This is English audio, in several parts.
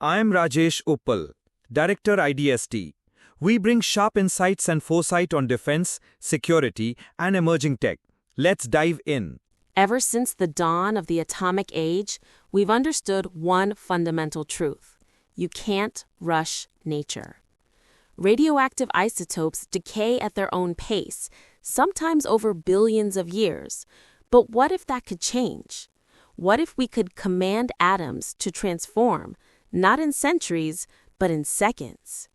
I'm Rajesh Uppal, Director IDST. We bring sharp insights and foresight on defense, security, and emerging tech. Let's dive in. Ever since the dawn of the atomic age, we've understood one fundamental truth. You can't rush nature. Radioactive isotopes decay at their own pace, sometimes over billions of years. But what if that could change? What if we could command atoms to transform, not in centuries, but in seconds?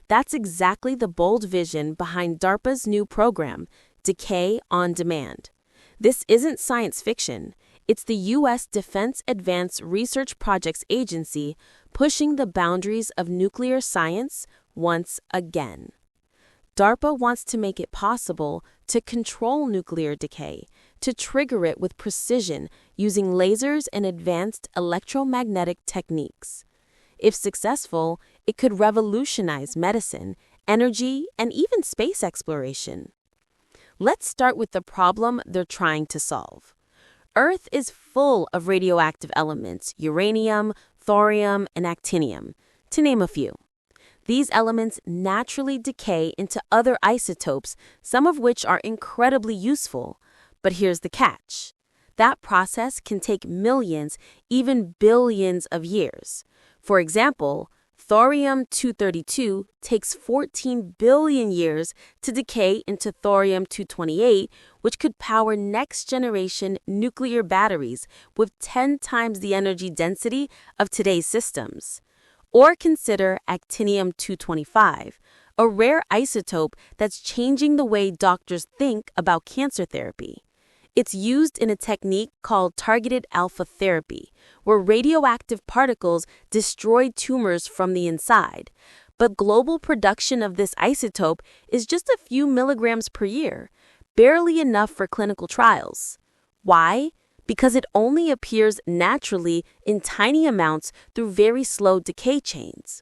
That's exactly the bold vision behind DARPA's new program, Decay on Demand. This isn't science fiction. It's the U.S. Defense Advanced Research Projects Agency pushing the boundaries of nuclear science once again. DARPA wants to make it possible to control nuclear decay, to trigger it with precision using lasers and advanced electromagnetic techniques. If successful, it could revolutionize medicine, energy, and even space exploration. Let's start with the problem they're trying to solve. Earth is full of radioactive elements, uranium, thorium, and actinium, to name a few. These elements naturally decay into other isotopes, some of which are incredibly useful. But here's the catch. That process can take millions, even billions of years. For example, thorium-232 takes 14 billion years to decay into thorium-228, which could power next-generation nuclear batteries with 10 times the energy density of today's systems. Or consider actinium-225, a rare isotope that's changing the way doctors think about cancer therapy. It's used in a technique called targeted alpha therapy, where radioactive particles destroy tumors from the inside. But global production of this isotope is just a few milligrams per year, barely enough for clinical trials. Why? Because it only appears naturally in tiny amounts through very slow decay chains.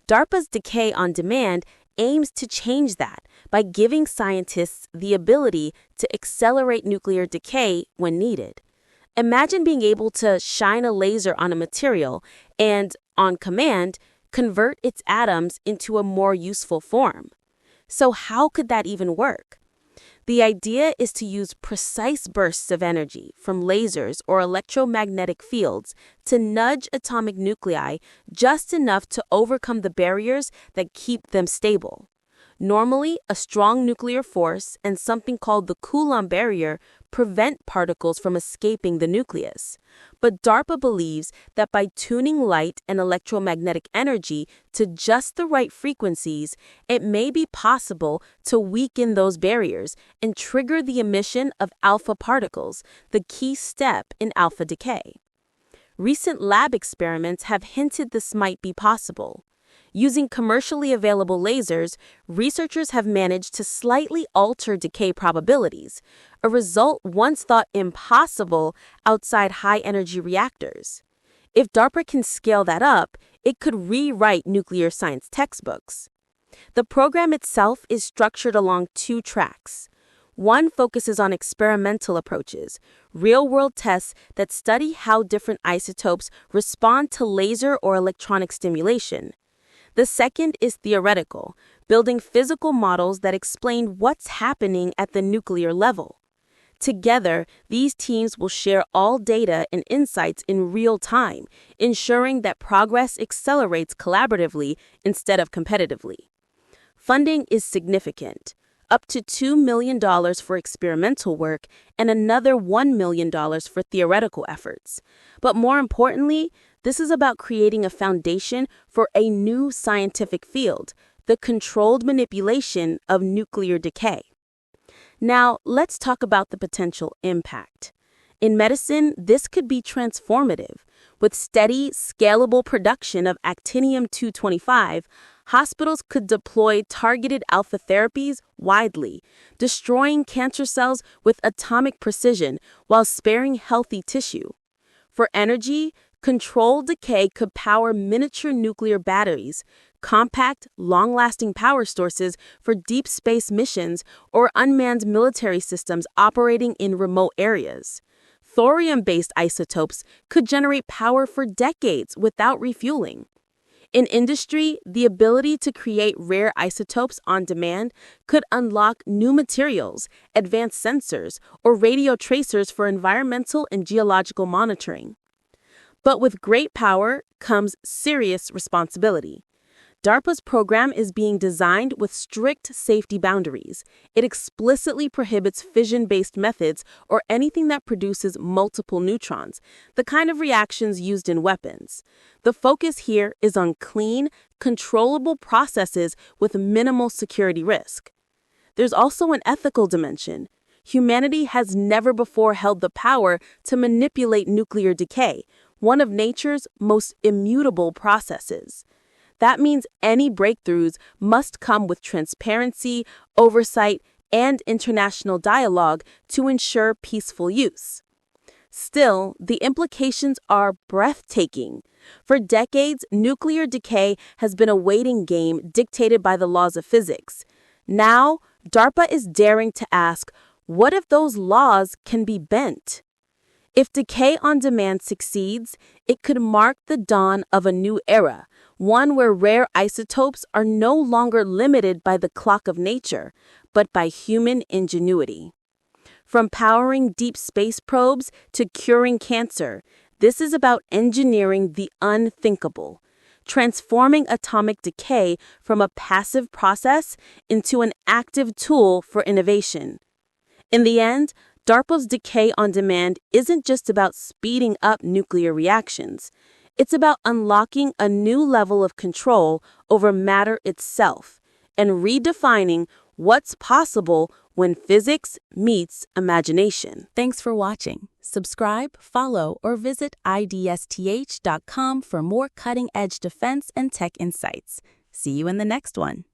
DARPA's Decay on Demand aims to change that by giving scientists the ability to accelerate nuclear decay when needed. Imagine being able to shine a laser on a material and, on command, convert its atoms into a more useful form. So how could that even work? The idea is to use precise bursts of energy from lasers or electromagnetic fields to nudge atomic nuclei just enough to overcome the barriers that keep them stable. Normally, a strong nuclear force and something called the Coulomb barrier prevent particles from escaping the nucleus. But DARPA believes that by tuning light and electromagnetic energy to just the right frequencies, it may be possible to weaken those barriers and trigger the emission of alpha particles, the key step in alpha decay. Recent lab experiments have hinted this might be possible. Using commercially available lasers, researchers have managed to slightly alter decay probabilities, a result once thought impossible outside high-energy reactors. If DARPA can scale that up, it could rewrite nuclear science textbooks. The program itself is structured along two tracks. One focuses on experimental approaches, real-world tests that study how different isotopes respond to laser or electronic stimulation. The second is theoretical, building physical models that explain what's happening at the nuclear level. Together, these teams will share all data and insights in real time, ensuring that progress accelerates collaboratively instead of competitively. Funding is significant, up to $2 million for experimental work and another $1 million for theoretical efforts. But more importantly, this is about creating a foundation for a new scientific field, the controlled manipulation of nuclear decay. Now, let's talk about the potential impact. In medicine, this could be transformative. With steady, scalable production of actinium-225, hospitals could deploy targeted alpha therapies widely, destroying cancer cells with atomic precision while sparing healthy tissue. For energy, controlled decay could power miniature nuclear batteries, compact, long-lasting power sources for deep space missions, or unmanned military systems operating in remote areas. thorium-based isotopes could generate power for decades without refueling. In industry, the ability to create rare isotopes on demand could unlock new materials, advanced sensors, or radio tracers for environmental and geological monitoring. But with great power comes serious responsibility. DARPA's program is being designed with strict safety boundaries. It explicitly prohibits fission-based methods or anything that produces multiple neutrons, the kind of reactions used in weapons. The focus here is on clean, controllable processes with minimal security risk. There's also an ethical dimension. Humanity has never before held the power to manipulate nuclear decay, one of nature's most immutable processes. That means any breakthroughs must come with transparency, oversight, and international dialogue to ensure peaceful use. Still, the implications are breathtaking. For decades, nuclear decay has been a waiting game dictated by the laws of physics. Now, DARPA is daring to ask, what if those laws can be bent? If decay on demand succeeds, it could mark the dawn of a new era, one where rare isotopes are no longer limited by the clock of nature, but by human ingenuity. From powering deep space probes to curing cancer, this is about engineering the unthinkable, transforming atomic decay from a passive process into an active tool for innovation. In the end, DARPA's Decay on Demand isn't just about speeding up nuclear reactions. It's about unlocking a new level of control over matter itself and redefining what's possible when physics meets imagination. Thanks for watching. Subscribe, follow, or visit idsth.com for more cutting-edge defense and tech insights. See you in the next one.